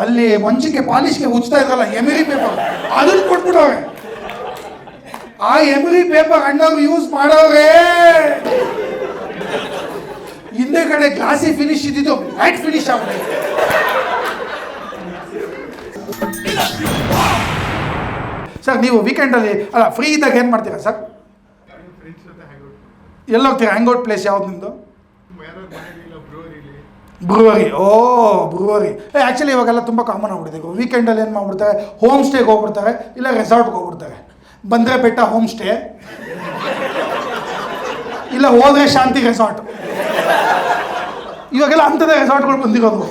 ಅಲ್ಲಿ ಮಂಚಕ್ಕೆ ಪಾಲಿಷ್ಗೆ ಉಚ್ತಾ ಇದ್ರಲ್ಲ ಎಮಿರಿ ಪೇಪರ್ ಅದನ್ನು ಕೊಟ್ಬಿಟ್ಟವ್ರೆ. ಆ ಎಮಿರಿ ಪೇಪರ್ ಅಣ್ಣವ್ರು ಯೂಸ್ ಮಾಡವ್ರೆ. ಹಿಂದೆ ಕಡೆ ಗ್ಲಾಸಿ ಫಿನಿಶ್ ಇದ್ದಿದ್ದು ಮ್ಯಾಟ್ ಫಿನಿಶ್ ಆಗ್ಬಿಟ್ಟೆ. ಸರ್ ನೀವು ವೀಕೆಂಡಲ್ಲಿ ಅಲ್ಲ ಫ್ರೀ ಇದ್ದಾಗ ಏನು ಮಾಡ್ತೀರಾ ಸರ್? ಎಲ್ಲಿ ಹೋಗ್ತೀರಾ? ಹ್ಯಾಂಗ್ಔಟ್ ಪ್ಲೇಸ್ ಯಾವ್ದು ನಿಮ್ಮದು? ಬ್ರೂವರಿ. ಓ ಬ್ರೂವರಿ. ಆ್ಯಕ್ಚುಲಿ ಇವಾಗೆಲ್ಲ ತುಂಬ ಕಾಮನ್ ಆಗ್ಬಿಟ್ಟಿದೆ. ವೀಕೆಂಡಲ್ಲಿ ಏನು ಮಾಡ್ಬಿಡ್ತಾರೆ, ಹೋಮ್ ಸ್ಟೇಗೆ ಹೋಗ್ಬಿಡ್ತಾರೆ, ಇಲ್ಲ ರೆಸಾರ್ಟ್ಗೆ ಹೋಗ್ಬಿಡ್ತಾರೆ. ಬಂದರೆ ಬೆಟ್ಟ ಹೋಮ್ ಸ್ಟೇ, ಇಲ್ಲ ಹೋದರೆ ಶಾಂತಿ ರೆಸಾರ್ಟ್. ಇವಾಗೆಲ್ಲ ಅಂಥದ್ದೇ ರೆಸಾರ್ಟ್ಗಳು ಬಂದಿರೋದು.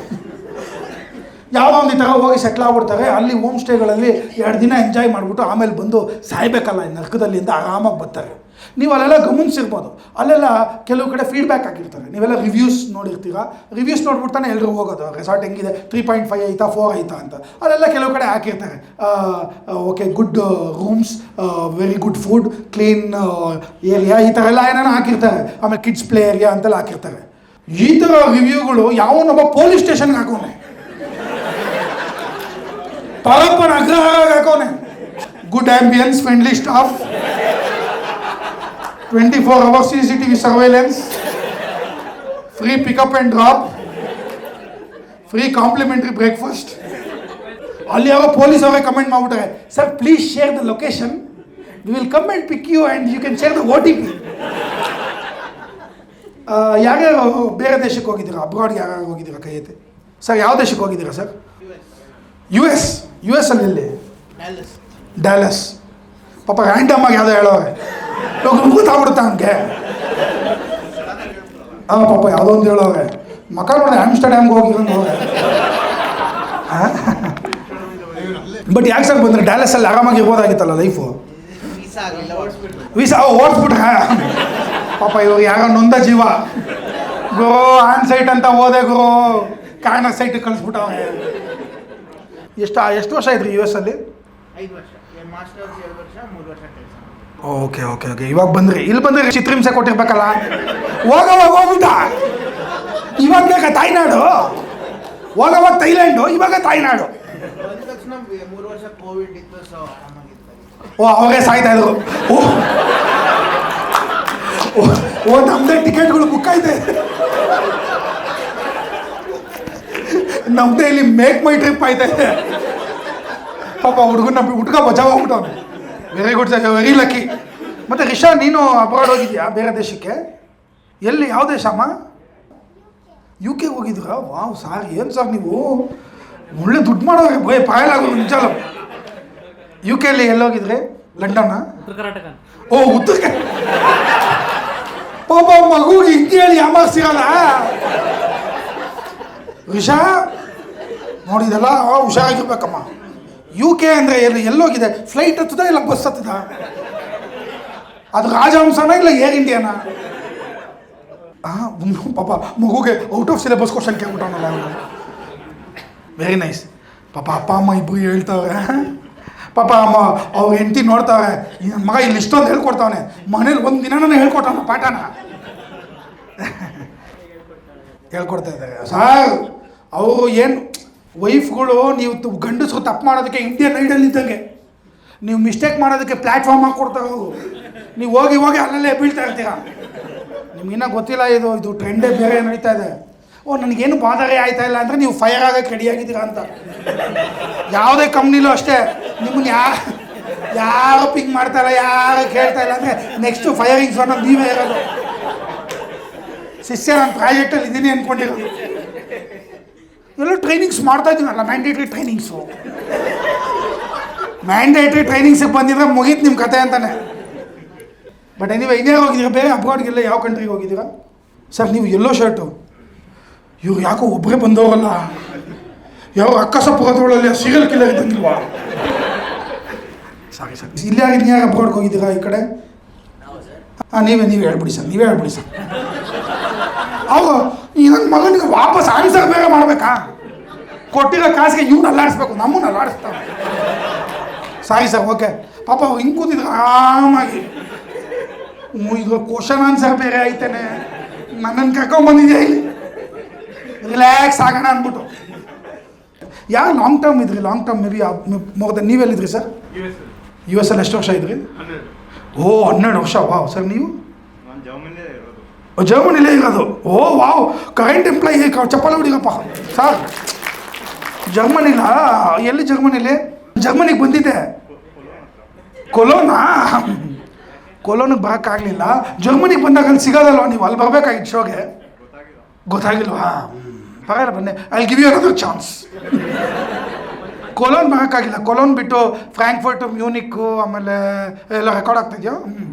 ಯಾವುದೋ ಒಂದು ಈ ಥರ ಹೋಗಿ ಸೆಟ್ಲ್ ಆಗ್ಬಿಡ್ತಾರೆ. ಅಲ್ಲಿ ಹೋಮ್ ಸ್ಟೇಗಳಲ್ಲಿ 2 ದಿನ ಎಂಜಾಯ್ ಮಾಡಿಬಿಟ್ಟು ಆಮೇಲೆ ಬಂದು ಸಾಯ್ಬೇಕಲ್ಲ ಈ ನರ್ಕದಲ್ಲಿ ಅಂತ ಆರಾಮಾಗಿ ಬರ್ತಾರೆ. ನೀವು ಅಲ್ಲೆಲ್ಲ ಗಮನಿಸಿರ್ಬೋದು. ಅಲ್ಲೆಲ್ಲ ಕೆಲವು ಕಡೆ ಫೀಡ್ಬ್ಯಾಕ್ ಹಾಕಿರ್ತಾರೆ. ನೀವೆಲ್ಲ ರಿವ್ಯೂಸ್ ನೋಡಿರ್ತೀರ. ರಿವ್ಯೂಸ್ ನೋಡ್ಬಿಡ್ತಾನೆ ಎಲ್ಲರೂ ಹೋಗೋದು. ರೆಸಾರ್ಟ್ ಹೆಂಗಿದೆ, 3.5 ಆಯಿತಾ 4 ಆಯಿತಾ ಅಂತ. ಅಲ್ಲೆಲ್ಲ ಕೆಲವು ಕಡೆ ಹಾಕಿರ್ತಾರೆ. Okay, good rooms, very good food, clean area, ಈ ಥರ ಎಲ್ಲ ಏನೇನೋ ಹಾಕಿರ್ತಾರೆ. ಆಮೇಲೆ ಕಿಡ್ಸ್ ಪ್ಲೇ ಏರಿಯಾ ಅಂತೆಲ್ಲ ಹಾಕಿರ್ತಾರೆ. ಈ ಥರ ರಿವ್ಯೂಗಳು ಯಾವನೊಬ್ಬ ಪೊಲೀಸ್ ಸ್ಟೇಷನ್ಗೆ ಹಾಕೋನೆ, ಪಾಲಪ್ಪನ ಅಗ್ರಹಾರ ಹಾಕೋನೆ. Good ambience, friendly staff, 24 hours CCTV surveillance, free pickup and drop, free complimentary breakfast. ಅಲ್ಲಿ ಯಾರೋ ಪೊಲೀಸ್ ಅವರೇ ಕಮೆಂಟ್ ಮಾಡ್ಬಿಟ್ಟಾರೆ, sir please share the location, we will come and pick you and you can share the OTP. ಯಾರ್ಯಾರು ಬೇರೆ ದೇಶಕ್ಕೆ ಹೋಗಿದ್ದೀರಾ? ಅಬ್ರಾಡ್ಗೆ ಯಾರ್ಯಾರು ಹೋಗಿದ್ದೀರಾ? ಕೈ ಐತೆ ಸರ್. ಯಾವ ದೇಶಕ್ಕೆ ಹೋಗಿದ್ದೀರಾ ಸರ್? ಯು ಎಸ್ ಅಲ್ಲಿ ಎಲ್ಲಿ? ಡ್ಯಾಲಸ್. ಪಾಪ ರ್ಯಾಂಡಮ್ ಆಗಿ ಯಾವುದೋ ಹೇಳೋರೆ, ಇವಾಗ ಗೊತ್ತಾಗ್ಬಿಡುತ್ತೆ ಅವನಿಗೆ. ಪಾಪ ಯಾವುದೋ ಒಂದು ಹೇಳೋರೆ. ಮಕ್ಕ ನೋಡಿದೆ ಆಮ್ಸ್ಟರ್ಡ್ಯಾಮ್ಗೆ ಹೋಗಿರೋದು ಹೋದ್ರೆ. ಬಟ್ ಯಾಕೆ ಸರ್ ಬಂದರೆ? ಡ್ಯಾಲಸಲ್ಲಿ ಆರಾಮಾಗಿ ಇರ್ಬೋದಾಗಿತ್ತಲ್ಲ ಲೈಫು. ವೀಸಾ ಓಡಿಸ್ಬಿಟ್ರೆ ಪಾಪ ಇವಾಗ ಯಾರೋ ನೊಂದ ಜೀವ. ಗುರು ಆನ್ ಸೈಟ್ ಅಂತ ಹೋದೆ ಗುರು, ಕಾರ್ನರ್ ಸೈಟಿಗೆ ಕಳಿಸ್ಬಿಟ್ಟವ್ರೆ. ಎಷ್ಟು ವರ್ಷ ಇದ್ರಿ ಯು ಎಸ್ ಅಲ್ಲಿ? 5 ವರ್ಷ. ಮಾಸ್ಟರ್ಸ್ 2 ವರ್ಷ, 3 ವರ್ಷ ಕೆಲಸ. ಓಕೆ. ಇವಾಗ ಬಂದ್ರಿ. ಇಲ್ಲಿ ಬಂದ್ರೆ ಚಿತ್ರಹಿಂಸೆ ಕೊಟ್ಟಿರ್ಬೇಕಲ್ಲ. ಹೋಗ್ಬಿಟ್ಟ. ಇವಾಗ ಬೇಕಾ ತಾಯ್ನಾಡು? ಹೋಗವಾಗ ಥೈಲ್ಯಾಂಡು, ಇವಾಗ ತಾಯ್ನಾಡು. ಬಂದ ತಕ್ಷಣ 3 ವರ್ಷ ಕೋವಿಡ್ ಇತ್ತು, ಸೊ ಆರಾಮಾಗಿತ್ತು. ಅವರೇ ಸಾಯ್ತಾ ಇದ್ರು. ನಮ್ದೇ ಟಿಕೆಟ್ಗಳು ಬುಕ್ ಆಯ್ತೆ. ನಮ್ದೇ ಇಲ್ಲಿ ಮೇಕ್ ಮೈ ಟ್ರಿಪ್ ಆಯ್ತಾ ಇದೆ. ಪಾಪ ಹುಡುಗ ಬಚಾವ್ ಹೋಗ್ಬಿಟ್ಟವನು. Very good sir, very lucky. ಮತ್ತು ರಿಷಾ, ನೀನು ಅಬ್ರಾಡ್ ಹೋಗಿದ್ಯಾ ಬೇರೆ ದೇಶಕ್ಕೆ? ಎಲ್ಲಿ, ಯಾವ ದೇಶ ಅಮ್ಮ? UK ಹೋಗಿದ್ದೀರಾ? ವಾವ್ ಸಾರ್, ಏನು ಸರ್ ನೀವು ಒಳ್ಳೆ ದುಡ್ಡು ಮಾಡೋರು, ಪಾಯಲಾಗೋರು ನಿಜಲ್ಲ. UK ಅಲ್ಲಿ ಎಲ್ಲೋಗಿದ್ರಿ? ಲಂಡನ್ನ? ಉತ್ತರ ಕರ್ನಾಟಕ. ಉತ್ತರ ಪಾಪ ಮಗುಗೆ ಹಿಂಗೆ ಹೇಳಿ ಯಾಮಾರಿಸಿರಲ್ಲ ರಿಷಾ. ನೋಡಿದೆಲ್ಲ ಹುಷಾರಾಗಿರ್ಬೇಕಮ್ಮ. UK ಅಂದರೆ ಎಲ್ಲೋಗಿದೆ? ಫ್ಲೈಟ್ ಹತ್ತದ ಇಲ್ಲ ಬಸ್ ಹತ್ತದ? ಅದು ರಾಜಹಂಸನ ಇಲ್ಲ ಏರ್ ಇಂಡಿಯಾನ? ಪಾಪ ಮಗುಗೆ ಔಟ್ ಆಫ್ ಸಿಲೆಬಸ್ ಕ್ವಶನ್ ಕೇಳ್ಬಿಟ್ಟವನಲ್ಲ ಅವನು. Very nice. ಪಾಪ ಅಪ್ಪ ಅಮ್ಮ ಇಬ್ಬರು ಹೇಳ್ತಾವ್ರೆ. ಪಾಪ ಅಮ್ಮ ಅವ್ರ ಹೆಂಡತಿ ನೋಡ್ತಾವೆ, ನನ್ನ ಮಗ ಇಲ್ಲಿ ಇಷ್ಟೊಂದು ಹೇಳ್ಕೊಡ್ತಾವನೆ, ಮನೇಲಿ 1 ದಿನ ಹೇಳ್ಕೊಟ್ಟವನ ಪಾಠನ ಹೇಳ್ಕೊಡ್ತಾ ಇದ್ದಾರೆ ಸಾರ್. ಅವರು ಏನು ವೈಫ್ಗಳು, ನೀವು ಗಂಡಸರು ತಪ್ಪು ಮಾಡೋದಕ್ಕೆ ಇಂಡಿಯನ್ ಐಡಲ್ ಇದ್ದಂಗೆ, ನೀವು ಮಿಸ್ಟೇಕ್ ಮಾಡೋದಕ್ಕೆ ಪ್ಲ್ಯಾಟ್ಫಾರ್ಮ್ ಹಾಕ್ಕೊಡ್ತಾರೆ ಅವರು. ನೀವು ಹೋಗಿ ಅಲ್ಲಲ್ಲೇ ಬೀಳ್ತಾ ಇರ್ತೀರಾ. ನಿಮ್ಗಿನ್ನ ಗೊತ್ತಿಲ್ಲ, ಇದು ಟ್ರೆಂಡೇ ಬೇರೆ ನಡೀತಾ ಇದೆ. ನನಗೇನು ಬಾಧರೆ ಆಯ್ತಾ ಇಲ್ಲ ಅಂದರೆ ನೀವು ಫೈರ್ ಆಗೋಕ್ಕೆ ರೆಡಿಯಾಗಿದ್ದೀರಾ ಅಂತ. ಯಾವುದೇ ಕಂಪ್ನಿಲೂ ಅಷ್ಟೇ, ನಿಮ್ಮನ್ನು ಯಾರು ಪಿಂಗ್ ಮಾಡ್ತಾಯಿಲ್ಲ, ಯಾರು ಕೇಳ್ತಾ ಇಲ್ಲ ಅಂದರೆ ನೆಕ್ಸ್ಟು ಫೈರಿಂಗ್ ಅನ್ನೋದು ನೀವೇ ಇರೋದು. ಶಿಷ್ಯ, ನಾನು ಪ್ರಾಜೆಕ್ಟಲ್ಲಿ ಇದ್ದೀನಿ ಅಂದ್ಕೊಂಡಿರೋದು. ಎಲ್ಲ ಟ್ರೈನಿಂಗ್ಸ್ ಮಾಡ್ತಾ ಇದ್ದೀನಲ್ಲ, ಮ್ಯಾಂಡೇಟ್ರಿ ಟ್ರೈನಿಂಗ್ಸಿಗೆ ಬಂದಿದ್ರೆ ಮುಗೀತು ನಿಮ್ಮ ಕತೆ ಅಂತಾನೆ. ಬಟ್ ನೀವು ಇನ್ನೇ ಹೋಗಿದ್ದೀರಾ ಬೇರೆ ಅಬ್ರಾಡ್ಗೆಲ್ಲ? ಯಾವ ಕಂಟ್ರಿಗೆ ಹೋಗಿದ್ದೀರಾ ಸರ್? ನೀವು ಎಲ್ಲೋ ಶರ್ಟು, ಇವ್ರು ಯಾಕೋ ಒಬ್ಬರೇ ಬಂದವರಲ್ಲ, ಯಾವ ಅಕ್ಕಸಪುರದೊಳಲ್ಲಿ ಸೀರಿಯಲ್ ಕಿಲ್ಲರ್ ಇದ್ದಂಗಿಲ್ವಾ? ಸಾರಿ ಸರ್, ಇಲ್ಲೇ ಆಗಿದ್ದು ಯಾರು ಅಬ್ರಾಡ್ಗೆ ಹೋಗಿದ್ದೀರಾ ಈ ಕಡೆ? ನೀವೇ ಹೇಳ್ಬಿಡಿ ಸರ್. ಅವರು ಈ ನನ್ನ ಮಗನಿಗೆ ವಾಪಸ್ ಆನ್ಸರ್ ಬೇರೆ ಮಾಡಬೇಕಾ? ಕೊಟ್ಟಿರೋ ಕಾಸಿಗೆ ಇವ್ನು ಅಲ್ಲಾಡಿಸ್ಬೇಕು, ನಮ್ಮನ್ನು ಅಲ್ಲಾಡಿಸ್ತಾವೆ. Sorry sir, okay. ಪಾಪ ಅವ್ರು ಹಿಂಗೆ ಕೂತಿದ್ರು ಆರಾಮಾಗಿ. ಇದು ಕ್ವಶನ್ ಆನ್ಸರ್ ಬೇರೆ ಐತೇನೆ, ನನ್ನನ್ನು ಕರ್ಕೊಂಬಂದಿದ್ಯಾ ಇಲ್ಲಿ ರಿಲ್ಯಾಕ್ಸ್ ಆಗೋಣ ಅಂದ್ಬಿಟ್ಟು. ಯಾರು ಲಾಂಗ್ ಟರ್ಮ್ ಇದ್ರಿ? Long term may be more than ನೀವೆಲ್ಲಿದ್ರಿ ಸರ್? ಯು ಎಸ್ ಅಲ್ಲಿ ಎಷ್ಟು ವರ್ಷ ಇದ್ರಿ? 12 ವರ್ಷ. ವಾವ್. ಸರ್ ನೀವು? ಜರ್ಮನಿಲೇ ಇರೋದು. ಓ ವಾವ್, ಕರೆಂಟ್ ಎಂಪ್ಲಾಯಿ. ಚಪ್ಪಾಳೆ ಹೊಡಿಗಪ್ಪ ಸರ್. ಜರ್ಮನಿಲಾ? ಎಲ್ಲಿ ಜರ್ಮನಿಲಿ? ಜರ್ಮನಿಗೆ ಬಂದಿದ್ದೆ. ಕೊಲೋನಾ? ಕೊಲೋನಿಗೆ ಬರೋಕ್ಕಾಗಲಿಲ್ಲ. ಜರ್ಮನಿಗೆ ಬಂದಾಗ ಅಲ್ಲಿ ಸಿಗೋದಲ್ವ ನೀವು? ಅಲ್ಲಿ ಬರಬೇಕಾಗಿತ್ತು ಶೋಗೆ. ಗೊತ್ತಾಗಿಲ್ವಾ? ಪರವಾಗಿಲ್ಲ ಬನ್ನಿ, I give you another chance. Cologne ಬರೋಕ್ಕಾಗಿಲ್ಲ. ಕೊಲೋನ್ ಬಿಟ್ಟು ಫ್ರಾಂಕ್ಫರ್ಟು, ಮ್ಯೂನಿಕ್ಕು, ಆಮೇಲೆ ಎಲ್ಲ ರೆಕಾರ್ಡ್ ಆಗ್ತಿದೆಯೋ?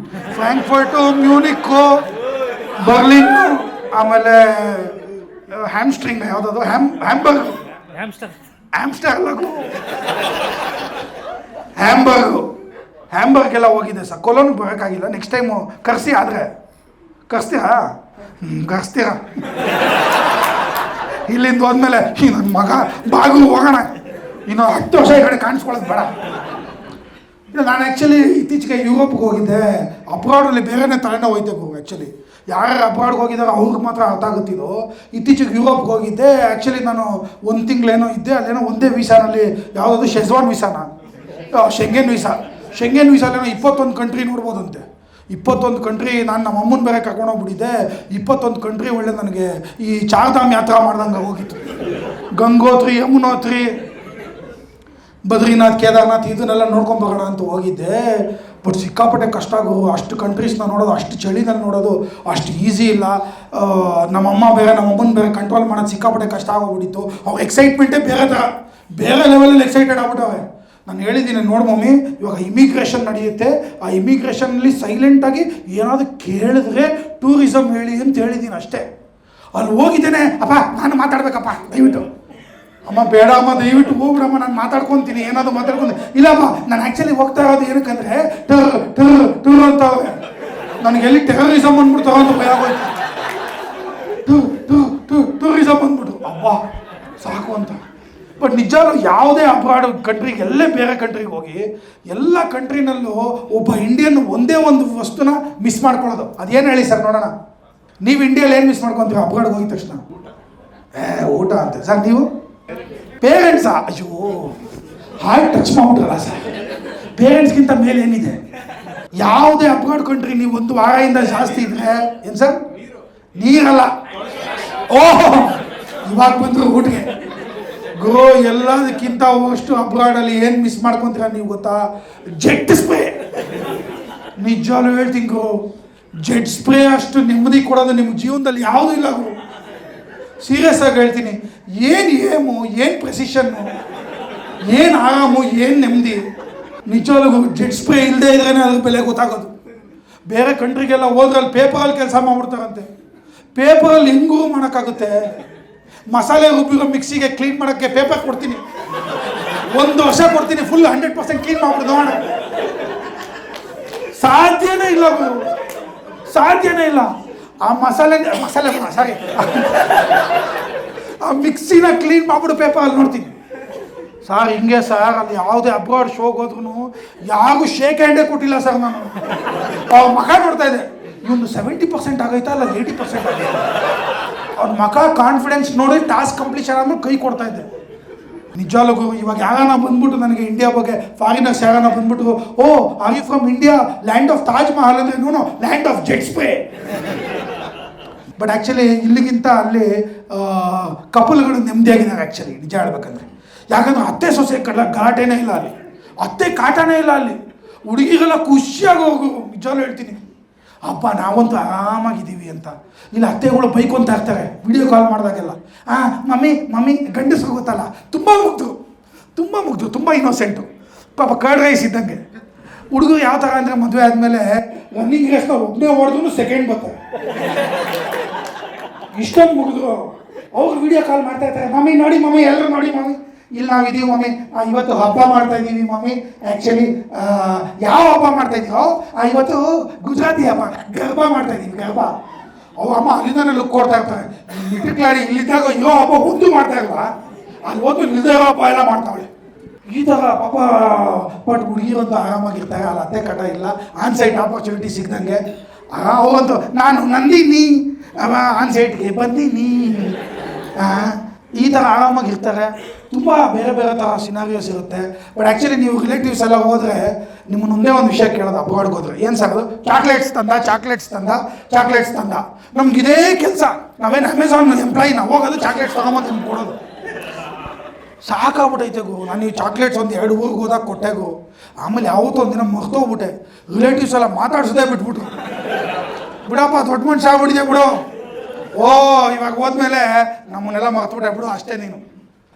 ಫ್ರಾಂಕ್ಫರ್ಟು, ಮ್ಯೂನಿಕ್ಕು, ಬರ್ಲಿನ್ನು, ಆಮೇಲೆ ಹ್ಯಾಮ್ಸ್ಟ್ರಿಂಗ್ ಯಾವುದದು, ಹ್ಯಾಂಬರ್ಗು, ಹ್ಯಾಂಬರ್ಗೆಲ್ಲ ಹೋಗಿದೆ ಸರ್. ಕೊಲೋನ್ಗೆ ಬರೋಕ್ಕಾಗಿಲ್ಲ. ನೆಕ್ಸ್ಟ್ ಟೈಮು ಕರೆಸಿ. ಆದರೆ ಕರೆಸ್ತೀರಾ? ಕರೆಸ್ತೀರಾ? ಇಲ್ಲಿಂದ ಹೋದ್ಮೇಲೆ ನನ್ನ ಮಗ ಬಾಗಿಲು ಹೋಗೋಣ, ಇನ್ನು 10 ವರ್ಷ ಈ ಕಡೆ ಕಾಣಿಸ್ಕೊಳ್ಳೋದು ಬೇಡ. ನಾನು ಆ್ಯಕ್ಚುಲಿ ಇತ್ತೀಚೆಗೆ ಯುರೋಪ್ಗೆ ಹೋಗಿದ್ದೆ. ಅಬ್ರಾಡಲ್ಲಿ ಬೇರೆನೇ ತಲೆನೋವು ಹೋಯ್ತೆ ಗುರು. ಆ್ಯಕ್ಚುಲಿ ಯಾರ್ಯಾರು ಅಬ್ರಾಡ್ಗೆ ಹೋಗಿದ್ದಾರೋ ಅವ್ರಿಗೆ ಮಾತ್ರ ಅರ್ಥ ಆಗುತ್ತಿದ್ದು. ಇತ್ತೀಚೆಗೆ ಯುರೋಪ್ಗೆ ಹೋಗಿದ್ದೆ. ಆ್ಯಕ್ಚುಲಿ ನಾನು 1 ತಿಂಗಳೇನೋ ಇದ್ದೆ. ಅಲ್ಲೇನೋ ಒಂದೇ ವೀಸಾನಲ್ಲಿ, ಯಾವುದಾದ್ರು ಶೆಜ್ವಾನ್ ವೀಸಾನ, ಶೆಂಗೆನ್ ವೀಸಾಲೇನೋ 21 ಕಂಟ್ರಿ ನೋಡ್ಬೋದಂತೆ. 21 ಕಂಟ್ರಿ. ನಾನು ನಮ್ಮ ಅಮ್ಮನ ಬೇರೆ ಕರ್ಕೊಂಡೋಗ್ಬಿಟ್ಟಿದ್ದೆ. 21 ಕಂಟ್ರಿ ಒಳ್ಳೆ ನನಗೆ ಈ ಚಾರ್ಧಾಮ್ ಯಾತ್ರಾ ಮಾಡ್ದಂಗೆ ಹೋಗಿತ್ತು. ಗಂಗೋತ್ರಿ, ಯಮುನೋತ್ರಿ, ಬದ್ರಿನಾಥ್, ಕೇದಾರ್ನಾಥ್ ಇದನ್ನೆಲ್ಲ ನೋಡ್ಕೊಂಬರೋಣ ಅಂತ ಹೋಗಿದ್ದೆ. ಬಟ್ ಸಿಕ್ಕಾಪಟ್ಟೆ ಕಷ್ಟ ಆಗೋರು. ಅಷ್ಟು ಕಂಟ್ರೀಸ್ನ ನೋಡೋದು, ಅಷ್ಟು ಚಳಿನಲ್ಲಿ ನೋಡೋದು ಅಷ್ಟು ಈಸಿ ಇಲ್ಲ. ನಮ್ಮಮ್ಮ ಬೇರೆ, ನಮ್ಮಮ್ಮನ ಬೇರೆ ಕಂಟ್ರೋಲ್ ಮಾಡೋದು ಸಿಕ್ಕಾಪಟ್ಟೆ ಕಷ್ಟ ಆಗೋಗ್ಬಿಟ್ಟಿತ್ತು. ಅವ್ರ ಎಕ್ಸೈಟ್ಮೆಂಟೇ ಬೇರೆ ಲೆವೆಲಲ್ಲಿ ಎಕ್ಸೈಟೆಡ್ ಆಗ್ಬಿಟ್ಟವೆ. ನಾನು ಹೇಳಿದ್ದೀನಿ, ನೋಡಿ ಮಮ್ಮಿ, ಇವಾಗ ಇಮಿಗ್ರೇಷನ್ ನಡೆಯುತ್ತೆ. ಆ ಇಮಿಗ್ರೇಷನಲ್ಲಿ ಸೈಲೆಂಟಾಗಿ ಏನಾದರೂ ಕೇಳಿದ್ರೆ ಟೂರಿಸಮ್ ಹೇಳಿ ಅಂತ ಹೇಳಿದ್ದೀನಿ ಅಷ್ಟೇ. ಅಲ್ಲಿ ಹೋಗಿದ್ದೇನೆ. ಅಪ್ಪ ನಾನು ಮಾತಾಡ್ಬೇಕಪ್ಪ ದಯವಿಟ್ಟು. ಅಮ್ಮ ಬೇಡ ಅಮ್ಮ, ದಯವಿಟ್ಟು ಹೋಗ್ಬಿಡಮ್ಮ, ನಾನು ಮಾತಾಡ್ಕೊತೀನಿ, ಏನಾದರೂ ಮಾತಾಡ್ಕೊಂಡು. ಇಲ್ಲಮ್ಮ, ನಾನು ಆ್ಯಕ್ಚುಲಿ ಹೋಗ್ತಾ ಇರೋದು ಏನಕ್ಕಂದರೆ ಟೂರ್ ಅಂತ. ನನಗೆ ಎಲ್ಲಿ ಟೆರರಿಸಮ್ ಅಂದ್ಬಿಡ್ತಾವ ಅಂತ ಭಯ ಆಗೋಯ್ತು. ಟೂರಿಸಮ್ ಅಂದ್ಬಿಟ್ಟು ಅಬ್ಬಾ ಸಾಕು ಅಂತ. ಬಟ್ ನಿಜಾಲು ಯಾವುದೇ ಅಬ್ರಾಡ್ ಕಂಟ್ರಿಗೆ, ಎಲ್ಲೇ ಬೇರೆ ಕಂಟ್ರಿಗೆ ಹೋಗಿ ಎಲ್ಲ ಕಂಟ್ರಿನಲ್ಲೂ ಒಬ್ಬ ಇಂಡಿಯನ್ ಒಂದೇ ಒಂದು ವಸ್ತುನ ಮಿಸ್ ಮಾಡ್ಕೊಳ್ಳೋದು. ಅದೇನು ಹೇಳಿ ಸರ್ ನೋಡೋಣ. ನೀವು ಇಂಡಿಯಲ್ಲಿ ಏನು ಮಿಸ್ ಮಾಡ್ಕೊತೀರ ಅಬ್ರಾಡ್ಗೆ ಹೋಗಿದ ತಕ್ಷಣ? ಊಟ ಅಂತ ಸರ್. ನೀವು ಪೇರೆಂಟ್ಸಾ? ಅಯ್ಯೋ, ಹಾರ್ಟ್ ಟಚ್ ಮಾಡ್ಬಿಟ್ರಲ್ಲ ಸರ್. ಪೇರೆಂಟ್ಸ್ಗಿಂತ ಮೇಲೆ ಏನಿದೆ? ಯಾವುದೇ ಅಬ್ರಾಡ್ ಕಂಟ್ರಿ ನೀವು 1 ವಾರದಿಂದ ಜಾಸ್ತಿ ಇದ್ರೆ ಏನು ಸರ್? ನೀರಲ್ಲ. ಓಹ್, ಇವಾಗ ಬಂದರು ಊಟಿಗೆ. ಗೋ ಎಲ್ಲದಕ್ಕಿಂತ ಅಷ್ಟು ಅಬ್ರಾಡಲ್ಲಿ ಏನು ಮಿಸ್ ಮಾಡ್ಕೊತೀರ ನೀವು ಗೊತ್ತಾ? Jet spray. ನಿಜವಾಗ್ಲೂ ಹೇಳ್ತೀನಿ ಗೋ, ಜೆಟ್ ಸ್ಪ್ರೇ ಅಷ್ಟು ನೆಮ್ಮದಿ ಕೊಡೋದು ನಿಮ್ಮ ಜೀವನದಲ್ಲಿ ಯಾವುದೂ ಇಲ್ಲ ಗೋ. ಸೀರಿಯಸ್ ಆಗಿ ಹೇಳ್ತೀನಿ. ಏನು ಏಮು, ಏನು ಪ್ರೆಸಿಷನ್ನು, ಏನು ಆರಾಮು, ಏನು ನೆಮ್ಮದಿ. ನಿಜವಾಗ್ಲೂ ಜೆಟ್ ಸ್ಪ್ರೇ ಇಲ್ಲದೆ ಇದ್ರೇ ಅದ್ರ ಬೆಲೆ ಗೊತ್ತಾಗೋದು. ಬೇರೆ ಕಂಟ್ರಿಗೆಲ್ಲ ಹೋದ್ರಲ್ಲಿ ಪೇಪರಲ್ಲಿ ಕೆಲಸ ಮಾಡ್ಬಿಡ್ತಾರಂತೆ. ಪೇಪರಲ್ಲಿ ಹೆಂಗೂ ಮಾಡೋಕ್ಕಾಗುತ್ತೆ? ಮಸಾಲೆ ರುಬ್ಬಿರೋ ಮಿಕ್ಸಿಗೆ ಕ್ಲೀನ್ ಮಾಡೋಕ್ಕೆ ಪೇಪರ್ ಕೊಡ್ತೀನಿ, 1 ವರ್ಷ ಕೊಡ್ತೀನಿ, ಫುಲ್ 100% ಕ್ಲೀನ್ ಮಾಡ್ಬಿಟ್ಟು ನೋಡೋಣ. ಸಾಧ್ಯನೇ ಇಲ್ಲ ಗುರು, ಸಾಧ್ಯನೇ ಇಲ್ಲ. ಆ ಮಸಾಲೆ ಸಾರಿ ಆ ಮಿಕ್ಸಿನ ಕ್ಲೀನ್ ಮಾಡ್ಬಿಟ್ಟು ಪೇಪರಲ್ಲಿ ನೋಡ್ತೀನಿ. ಸರ್ ಹಿಂಗೆ ಸರ್, ಅಲ್ಲಿ ಯಾವುದೇ ಅಬ್ರಾಡ್ ಶೋಗೆ ಹೋದ್ರೂ ಯಾರಿಗೂ ಶೇಕ್ ಹ್ಯಾಂಡೇ ಕೊಟ್ಟಿಲ್ಲ ಸರ್. ನಾನು ಅವ್ರ ಮಗ ನೋಡ್ತಾ ಇದ್ದೆ, ಇವೊಂದು 70% ಆಗೈತಾ ಅಲ್ಲ 80% ಆಗೈತಾ. ಅವ್ರ ಮಗ ಕಾನ್ಫಿಡೆನ್ಸ್ ನೋಡಿ ಟಾಸ್ಕ್ ಕಂಪ್ಲೀಷನ್ ಆದ್ಮೇಲೆ ಕೈ ಕೊಡ್ತಾ ಇದ್ದೆ. ನಿಜವಾಗ್ಲೂ ಇವಾಗ ಯಾರನ್ನ ಬಂದ್ಬಿಟ್ಟು ನನಗೆ ಇಂಡಿಯಾ ಬಗ್ಗೆ ಫಾರಿನರ್ಸ್ ಯಾರನ್ನ ಬಂದ್ಬಿಟ್ಟು, oh are you from India, land of Taj Mahal ಅಂದರೆ, no land of jet spray. But actually ಇಲ್ಲಿಗಿಂತ ಅಲ್ಲಿ ಕಪಲ್ಗಳು ನೆಮ್ಮದಿಯಾಗಿದ್ದಾರೆ ಆ್ಯಕ್ಚುಲಿ, ನಿಜ ಹೇಳ್ಬೇಕಂದ್ರೆ. ಯಾಕಂದ್ರೆ ಅತ್ತೆ ಸೊಸೆ ಗಲಾಟೆನೇ ಇಲ್ಲ ಅಲ್ಲಿ, ಅತ್ತೆ ಕಾಟನೇ ಇಲ್ಲ ಅಲ್ಲಿ. ಹುಡುಗಿಗೆಲ್ಲ ಖುಷಿಯಾಗಿ ಹೋಗು. ನಿಜವಾಗ್ಲೂ ಹೇಳ್ತೀನಿ, ಹಬ್ಬ ನಾವಂತೂ ಆರಾಮಾಗಿದ್ದೀವಿ ಅಂತ. ಇಲ್ಲ ಅತ್ತೆಗಳು ಬೈಕೊಂತ ಇರ್ತಾರೆ ವಿಡಿಯೋ ಕಾಲ್ ಮಾಡಿದಾಗೆಲ್ಲ. ಮಮ್ಮಿ ಗಂಡಸ್ರು ಗೊತ್ತಲ್ಲ, ತುಂಬ ಮುಗ್ದು, ತುಂಬ ಇನ್ನೋಸೆಂಟು, ಪಾಪ ಕರ್ಡ್ ರೈಸ್ ಇದ್ದಂಗೆ. ಹುಡುಗರು ಯಾವ ಥರ ಅಂದರೆ, ಮದುವೆ ಆದಮೇಲೆ ರನ್ನಿಂಗ್ ರೇಸ್ನ ಒಬ್ಬನೇ ಓಡಿದ್ರು ಸೆಕೆಂಡ್ ಬರ್ತಾರೆ. ಇಷ್ಟೊಂದು ಮುಗಿದ್ರು ಅವ್ರು ವಿಡಿಯೋ ಕಾಲ್ ಮಾಡ್ತಾ ಇರ್ತಾರೆ. ಮಮ್ಮಿ ನೋಡಿ ಮಮ್ಮಿ, ಎಲ್ಲರೂ ನೋಡಿ ಮಮ್ಮಿ, ಇಲ್ಲಿ ನಾವಿದ್ದೀವಿ ಮಮ್ಮಿ, ಇವತ್ತು ಹಬ್ಬ ಮಾಡ್ತಾ ಇದ್ದೀವಿ ಮಮ್ಮಿ. ಆ್ಯಕ್ಚುಲಿ ಯಾವ ಹಬ್ಬ ಮಾಡ್ತಾ ಇದ್ದೀವೋ, ಇವತ್ತು ಗುಜರಾತಿ ಹಬ್ಬ, ಗರ್ಬಾ ಮಾಡ್ತಾ ಇದ್ದೀವಿ, ಗರ್ಬಾ. ಅವ್ರ ಅಮ್ಮ ಅಲ್ಲಿಂದಾನೆ ಲುಕ್ ಕೊಡ್ತಾ ಇರ್ತಾರೆ. ಮಿಟ್ಲ್ ಕ್ಲಾಡಿ ಇಲ್ಲಿದ್ದಾಗ ಇರೋ ಹಬ್ಬ ಒಂದು ಮಾಡ್ತಾ ಇಲ್ವಾ, ಅಲ್ಲಿ ಹೋದ್ರು ನಿಲ್ದೇ ಇರೋ ಹಬ್ಬ ಎಲ್ಲ ಮಾಡ್ತಾವಳೆ. ಈ ಥರ ಪಾಪ. ಬಟ್ ಹುಡುಗಿರಂತೂ ಆರಾಮಾಗಿರ್ತಾರೆ, ಅಲ್ಲಿ ಅತ್ತೆ ಕಟ ಇಲ್ಲ, ಆನ್ಸೈಟ್ ಆಪರ್ಚುನಿಟಿ ಸಿಗ್ದಂಗೆ. ಅವರಂತೂ ನಾನು ನಂದಿನಿ ಆನ್ಸೈಟ್ಗೆ ಬಂದೀನಿ, ಈ ಥರ ಆರಾಮಾಗಿರ್ತಾರೆ. ತುಂಬ ಬೇರೆ ಬೇರೆ ಥರ ಸಿನಾರಿಯೋಸ್ ಇರುತ್ತೆ. ಬಟ್ ಆ್ಯಕ್ಚುಲಿ ನೀವು ರಿಲೇಟಿವ್ಸ್ ಎಲ್ಲ ಹೋದರೆ ನಿಮ್ಮನ್ನು ಒಂದೇ ಒಂದು ವಿಷಯ ಕೇಳೋದು ಅಬ್ರಾಡ್ಗೆ ಹೋದ್ರೆ, ಏನು ಸರ್ ಅದು ಚಾಕ್ಲೇಟ್ಸ್ ತಂದ. ನಮ್ಗೆ ಇದೇ ಕೆಲಸ, ನಾವೇನು ಅಮೆಝಾನ್ ಎಂಪ್ಲಾಯಿ, ನಾವು ಹೋಗೋದು ಚಾಕ್ಲೇಟ್ಸ್ ತೊಗೊಂಬಂದು ನಿಮ್ಗೆ ಕೊಡೋದು. ಸಾಕಾಗ್ಬಿಟ್ಟೈತೆ ಗು. ನಾನು ಈ ಚಾಕ್ಲೇಟ್ಸ್ ಒಂದು 2 ಊರಿಗೆ ಹೋದಾಗ ಕೊಟ್ಟೆ ಗು. ಆಮೇಲೆ ಯಾವತ್ತೂ ಒಂದಿನ ಮರ್ತೋಗ್ಬಿಟ್ಟೆ. ರಿಲೇಟಿವ್ಸ್ ಎಲ್ಲ ಮಾತಾಡ್ಸೋದೇ ಬಿಟ್ಬಿಟ್ರು. ಬಿಡಪ್ಪ ದೊಡ್ಡ ಮನುಷ್ಯ ಆಗ್ಬಿಟ್ಟಿದೆ ಬಿಡು. ಇವಾಗ ಹೋದ್ಮೇಲೆ ನಮ್ಮನ್ನೆಲ್ಲ ಮರ್ತುಬಿಟ್ಟೆ ಬಿಡು ಅಷ್ಟೇ ನೀನು.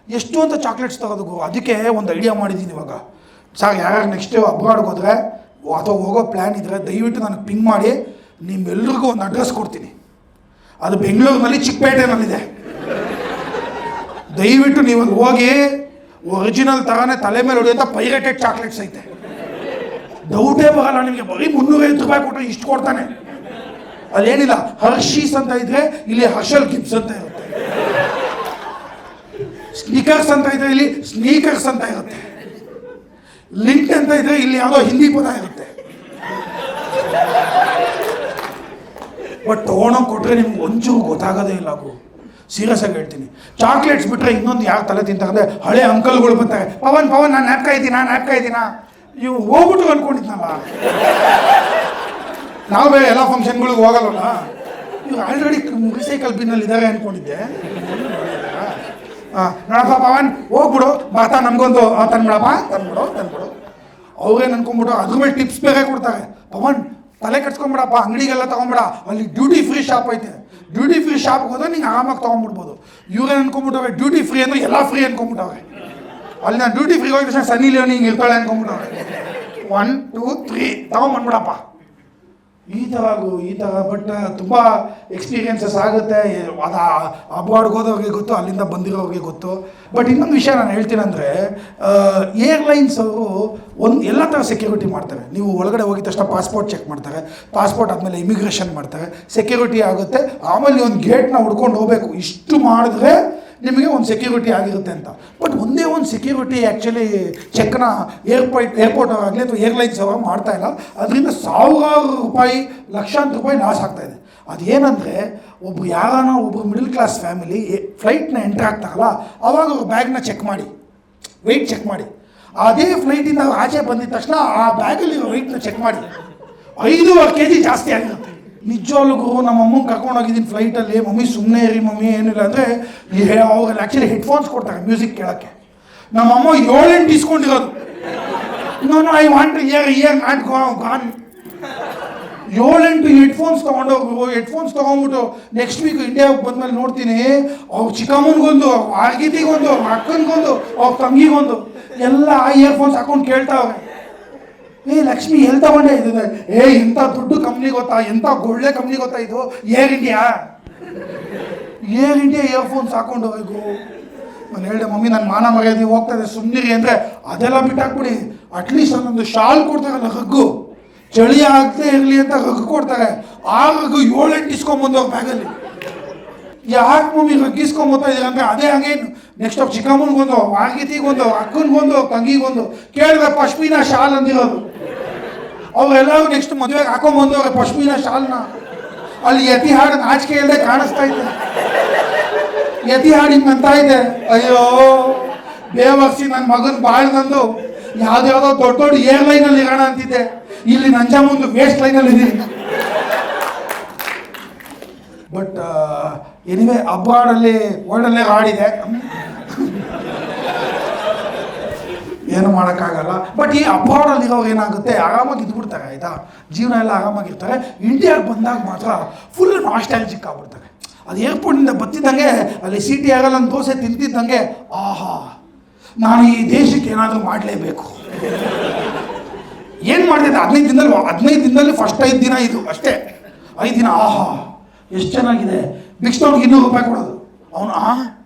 ಎಷ್ಟು ಅಂತ ಚಾಕ್ಲೇಟ್ಸ್ ತಗೋದು. ಅದಕ್ಕೆ ಒಂದು ಐಡಿಯಾ ಮಾಡಿದ್ದೀನಿ ಇವಾಗ. ಸರ್ ಯಾರ್ಯಾರು ನೆಕ್ಸ್ಟ್ ಅಬ್ರಾಡ್ಗೆ ಹೋದರೆ ಅಥವಾ ಹೋಗೋ ಪ್ಲ್ಯಾನ್ ಇದ್ದರೆ ದಯವಿಟ್ಟು ನನಗೆ ಪಿಂಗ್ ಮಾಡಿ, ನಿಮ್ಮೆಲ್ರಿಗೂ ಒಂದು ಅಡ್ರೆಸ್ ಕೊಡ್ತೀನಿ. ಅದು ಬೆಂಗಳೂರಿನಲ್ಲಿ ಚಿಕ್ಕಪೇಟೆನಲ್ಲಿದೆ. ದಯವಿಟ್ಟು ನೀವು ಅಲ್ಲಿ ಹೋಗಿ, ಒರಿಜಿನಲ್ ಥರನೇ ತಲೆ ಮೇಲೆ ಹೊಡೆಯುವಂಥ ಪೈರೇಟೆಡ್ ಚಾಕ್ಲೇಟ್ಸ್ ಐತೆ. ಡೌಟೇ ಬರಲ್ಲ ನಿಮಗೆ. ಬರೀ 350 ರೂಪಾಯಿ ಕೊಟ್ಟರೆ ಇಷ್ಟು ಕೊಡ್ತಾನೆ. ಅಲ್ಲೇನಿಲ್ಲ, ಹರ್ಷೀಸ್ ಅಂತ ಇದ್ರೆ ಇಲ್ಲಿ ಹರ್ಷಲ್ ಗಿಬ್ಸ್ ಅಂತ ಇರುತ್ತೆ, ಸ್ನೀಕರ್ಸ್ ಅಂತ ಇದ್ರೆ ಇಲ್ಲಿ ಸ್ನೀಕರ್ಸ್ ಅಂತ ಇರುತ್ತೆ, ಲಿಂಕ್ ಅಂತ ಇದ್ರೆ ಇಲ್ಲಿ ಯಾವುದೋ ಹಿಂದಿ ಪದ ಇರುತ್ತೆ. ಬಟ್ ತೊಗೊಂಡೋಗಿ ಕೊಟ್ಟರೆ ನಿಮ್ಗೆ ಒಂಚೂರು ಗೊತ್ತಾಗೋದೇ ಇಲ್ಲ ಗು. ಸೀರಿಯಸ್ ಆಗಿ ಹೇಳ್ತೀನಿ. ಚಾಕ್ಲೇಟ್ಸ್ ಬಿಟ್ಟರೆ ಇನ್ನೊಂದು ಯಾರು ತಲೆ ತಿಂತಾರೆ, ಹಳೆ ಅಂಕಲ್ಗಳು ಬರ್ತಾರೆ. ಪವನ್ ನಾನು ನ್ಯಾಪ್ಕ ಇದ್ದೀನಾ ಇವು ಹೋಗ್ಬಿಟ್ಟು ಅಂದ್ಕೊಂಡಿದ್ನಲ್ಲ. ನಾವು ಬೇರೆ ಎಲ್ಲ ಫಂಕ್ಷನ್ಗಳಿಗೆ ಹೋಗಲ್ವಲ್ಲ. ಇವ್ರು ಆಲ್ರೆಡಿ ರಿಸೈಕಲ್ ಬಿನ್ನಲ್ಲಿ ಇದ್ದಾರೆ ಅಂದ್ಕೊಂಡಿದ್ದೆ. ನೋಡಪ್ಪ ಪವನ್ ಹೋಗ್ಬಿಡು, ಬಾತಾ ನಮಗೊಂದು ತಂದ್ಬಿಡು. ಅವ್ರೇನು ಅನ್ಕೊಂಡ್ಬಿಟ್ಟು ಅದ್ರ ಮೇಲೆ ಟಿಪ್ಸ್ ಬೇರೆ ಕೊಡ್ತಾರೆ. ಪವನ್ ತಲೆ ಕಟ್ಸ್ಕೊಂಬಿಡಪ್ಪ, ಅಂಗಡಿಗೆಲ್ಲ ತೊಗೊಂಬಿಡ, ಅಲ್ಲಿ ಡ್ಯೂಟಿ ಫ್ರೀ ಶಾಪ್ ಐತೆ. ಡ್ಯೂಟಿ ಫ್ರೀ ಶಾಪ್ಗೆ ಹೋದ್ರೆ ನಿಂಗೆ ಆರಾಮಾಗಿ ತೊಗೊಂಡ್ಬಿಡ್ಬೋದು. ಇವ್ರೇನು ಅನ್ಕೊಂಡ್ಬಿಟ್ಟವ್ರೆ ಡ್ಯೂಟಿ ಫ್ರೀ ಅಂದರೆ ಎಲ್ಲ ಫ್ರೀ ಅನ್ಕೊಂಡ್ಬಿಟ್ಟವ್ರೆ. ಅಲ್ಲಿ ನಾನು ಡ್ಯೂಟಿ ಫ್ರೀ ಹೋಗಿದ ತಕ್ಷಣ ಸನ್ನಿ ಲಿಯೋನಿ ಹಿಂಗೆ ಇರ್ತಾಳೆ ಅನ್ಕೊಂಡ್ಬಿಟ್ಟವ್ರೆ. 1 2 3 ತೊಗೊಂಬಂದ್ಬಿಡಪ್ಪ. ಈ ಥರ ಬಟ್ ತುಂಬ ಎಕ್ಸ್ಪೀರಿಯನ್ಸಸ್ ಆಗುತ್ತೆ. ಅದು ಅಬ್ರಾಡ್ಗೆ ಹೋದವ್ರಿಗೆ ಗೊತ್ತು, ಅಲ್ಲಿಂದ ಬಂದಿರೋರಿಗೆ ಗೊತ್ತು. ಬಟ್ ಇನ್ನೊಂದು ವಿಷಯ ನಾನು ಹೇಳ್ತೀನಂದರೆ, ಏರ್ಲೈನ್ಸ್ ಅವರು ಎಲ್ಲ ಥರ ಸೆಕ್ಯೂರಿಟಿ ಮಾಡ್ತಾರೆ. ನೀವು ಒಳಗಡೆ ಹೋಗಿದ ತಕ್ಷಣ ಪಾಸ್ಪೋರ್ಟ್ ಚೆಕ್ ಮಾಡ್ತಾರೆ, ಪಾಸ್ಪೋರ್ಟ್ ಆದಮೇಲೆ ಇಮಿಗ್ರೇಷನ್ ಮಾಡ್ತಾರೆ, ಸೆಕ್ಯೂರಿಟಿ ಆಗುತ್ತೆ. ಆಮೇಲೆ ಒಂದು ಗೇಟ್ನ ಹುಡ್ಕೊಂಡು ಹೋಗಬೇಕು. ಇಷ್ಟು ಮಾಡಿದ್ರೆ ನಿಮಗೆ ಒಂದು ಸೆಕ್ಯೂರಿಟಿ ಆಗಿರುತ್ತೆ ಅಂತ. ಬಟ್ ಒಂದೇ ಒಂದು ಸೆಕ್ಯೂರಿಟಿ ಆ್ಯಕ್ಚುಲಿ ಚೆಕ್ನ ಏರ್ಪೋರ್ಟ್ ಅವರಾಗಲಿ ಅಥವಾ ಏರ್ಲೈನ್ಸ್ ಅವರು ಮಾಡ್ತಾಯಿಲ್ಲ. ಅದರಿಂದ ಸಾವಿರಾರು ರೂಪಾಯಿ, ಲಕ್ಷಾಂತರ ರೂಪಾಯಿ ಲಾಸ್ ಆಗ್ತಾಯಿದೆ. ಅದೇನಂದರೆ, ಒಬ್ಬರು ಮಿಡಲ್ ಕ್ಲಾಸ್ ಫ್ಯಾಮಿಲಿ ಫ್ಲೈಟ್ನ ಎಂಟ್ರ್ ಆಗ್ತಾರಲ್ಲ, ಅವಾಗ ಅವ್ರ ಬ್ಯಾಗ್ನ ಚೆಕ್ ಮಾಡಿ, ವೆಯ್ಟ್ ಚೆಕ್ ಮಾಡಿ. ಅದೇ ಫ್ಲೈಟಿಂದ ಆಚೆ ಬಂದಿದ ತಕ್ಷಣ ಆ ಬ್ಯಾಗಲ್ಲಿರೋ ವೆಯ್ಟ್ನ ಚೆಕ್ ಮಾಡಿ, 5.5 kg ಜಾಸ್ತಿ ಆಗಿರುತ್ತೆ. ನಿಜವಾಗ್ಲೂ ನಮ್ಮ ಅಮ್ಮಂಗೆ ಕರ್ಕೊಂಡೋಗಿದ್ದೀನಿ ಫ್ಲೈಟಲ್ಲಿ. ಮಮ್ಮಿ ಸುಮ್ಮನೆ ಇರಿ ಮಮ್ಮಿ, ಏನಿಲ್ಲ ಅಂದರೆ ಅವ್ರಲ್ಲಿ ಆ್ಯಕ್ಚುಲಿ ಹೆಡ್ಫೋನ್ಸ್ ಕೊಡ್ತಾರೆ ಮ್ಯೂಸಿಕ್ ಕೇಳೋಕ್ಕೆ. ನಮ್ಮಮ್ಮ 7-8 ಇಸ್ಕೊಂಡಿರೋದು. ನಾನು I want ear not gone. 7-8 headphones ತೊಗೊಂಡೋಗ್ರು. ಹೆಡ್ಫೋನ್ಸ್ ತೊಗೊಂಡ್ಬಿಟ್ಟು ನೆಕ್ಸ್ಟ್ ವೀಕ್ ಇಂಡಿಯಾಗೆ ಬಂದಮೇಲೆ ನೋಡ್ತೀನಿ, ಅವ್ರ ಚಿಕ್ಕಮ್ಮನಿಗೊಂದು, ಅವ್ರ ಆರ್ಗಿತಿಗೊಂದು, ಅವ್ರ ಅಕ್ಕನಿಗೊಂದು, ಅವ್ರ ತಂಗಿಗೊಂದು ಎಲ್ಲ ಇಯರ್ಫೋನ್ಸ್ ಹಾಕೊಂಡು ಕೇಳ್ತಾವ್ರೆ. ಲಕ್ಷ್ಮಿ ಎಲ್ಲಿ ತಗೊಂಡೆ ಇದು? ಎಂಥ ದೊಡ್ಡ ಕಂಪ್ನಿ ಗೊತ್ತಾ, ಎಂಥ ಒಳ್ಳೆ ಕಂಪ್ನಿ ಗೊತ್ತಾ ಇದು, ಏರ್ ಇಂಡಿಯಾ ಇಯರ್ಫೋನ್ಸ್ ಹಾಕೊಂಡು ಹೋಗು. ನಾನು ಹೇಳಿದೆ, ಮಮ್ಮಿ ನನ್ನ ಮಾನ ಮರ್ಯಾದೆ ಹೋಗ್ತಾಯಿದೆ, ಸುಮ್ಮನಿರಿ ಅಂದರೆ ಅದೆಲ್ಲ ಬಿಟ್ಟಾಕ್ಬಿಡಿ. ಅಟ್ಲೀಸ್ಟ್ ಅದೊಂದು ಶಾಲ್ ಕೊಡ್ತಾರಲ್ಲ, ರಗ್ಗು, ಚಳಿ ಆಗದೆ ಇರಲಿ ಅಂತ ರಗ್ಗು ಕೊಡ್ತಾರೆ. ಆ ರಗ್ಗು 7-8 ಇಸ್ಕೊಂಬಂದು ಅವ್ರ ಬ್ಯಾಗಲ್ಲಿ. ಯಾಕೆ ಮಮ್ಮಿ ರಗ್ಗಿಸ್ಕೊಂಬತ್ತಾ ಇದ್ದೀರ ಅಂದರೆ, ಅದೇ ಹಂಗೇನು ನೆಕ್ಸ್ಟ್ ಅವ್ರ ಚಿಕ್ಕಮ್ಮನಿಗೊಂದು, ವಾರ್ಗಿತಿಗೊಂದು, ಅಕ್ಕನಿಗೊಂದು, ತಂಗಿಗೊಂದು ಕೇಳಿದ್ರೆ ಪಶ್ಮೀನಾ ಶಾಲ್ ಅಂದಿರೋದು. ಅವರೆಲ್ಲರೂ ನೆಕ್ಸ್ಟ್ ಮದುವೆಗೆ ಹಾಕೊಂಬಂದವ್ರೆ ಪಶ್ಮೀನಾ ಶಾಲ್ನ. ಅಲ್ಲಿ ಎತಿಹಾಡ್ ನಾಚಿಕೆ ಇಲ್ಲದೆ ಕಾಣಿಸ್ತಾ ಇದೆ. ಎತಿಹಾಡ್ ಹಿಂಗಂತ ಇದೆ, ಅಯ್ಯೋ ಬೇವರ್ಸಿ ನನ್ನ ಮಗನ ಬಾಳ್ದಂದು ಯಾವುದ್ಯಾವುದೋ ದೊಡ್ಡ ದೊಡ್ಡ ಏರ್ಲೈನಲ್ಲಿ ಇರೋಣ ಅಂತಿದ್ದೆ, ಇಲ್ಲಿ ನಂಜ ಮುಂದೆ ವೇಸ್ಟ್ ಲೈನಲ್ಲಿ ಇದ್ದೀನಿ. ಬಟ್ ಎನಿವೆ ಅಬ್ರಾಡಲ್ಲಿ ವರ್ಲ್ಡಲ್ಲೇ ಆಡಿದೆ, ಏನು ಮಾಡೋಕ್ಕಾಗಲ್ಲ. ಬಟ್ ಈ ಅಬ್ರಾಡಲ್ಲಿರೋರು ಏನಾಗುತ್ತೆ, ಆರಾಮಾಗಿ ಇದ್ಬಿಡ್ತಾರೆ, ಆಯಿತಾ, ಜೀವನ ಎಲ್ಲ ಆರಾಮಾಗಿರ್ತಾರೆ. ಇಂಡಿಯಾಗೆ ಬಂದಾಗ ಮಾತ್ರ ಫುಲ್ ನಾಸ್ಟಾಲ್ಜಿಕ್ ಆಗ್ಬಿಡ್ತಾರೆ. ಅದು ಏರ್ಪೋರ್ಟಿಂದ ಬತ್ತಿದ್ದಂಗೆ ಅಲ್ಲಿ ಸಿಟಿ ಆಗಲ್ಲ ಅಂತ ದೋಸೆ ತಿಂತಿದ್ದಂಗೆ, ಆಹಾ ನಾನು ಈ ದೇಶಕ್ಕೆ ಏನಾದರೂ ಮಾಡಲೇಬೇಕು. ಏನು ಮಾಡ್ತಿದ್ದೆ 15 ದಿನದಲ್ಲಿ ಫಸ್ಟ್ 5 ದಿನ ಇದು ಅಷ್ಟೇ. 5 ದಿನ ಆಹಾ ಎಷ್ಟು ಚೆನ್ನಾಗಿದೆ, ಬಿಕ್ಸ್ಟೌನ್ಗೆ 200 ರೂಪಾಯಿ ಕೊಡೋದು ಅವನು.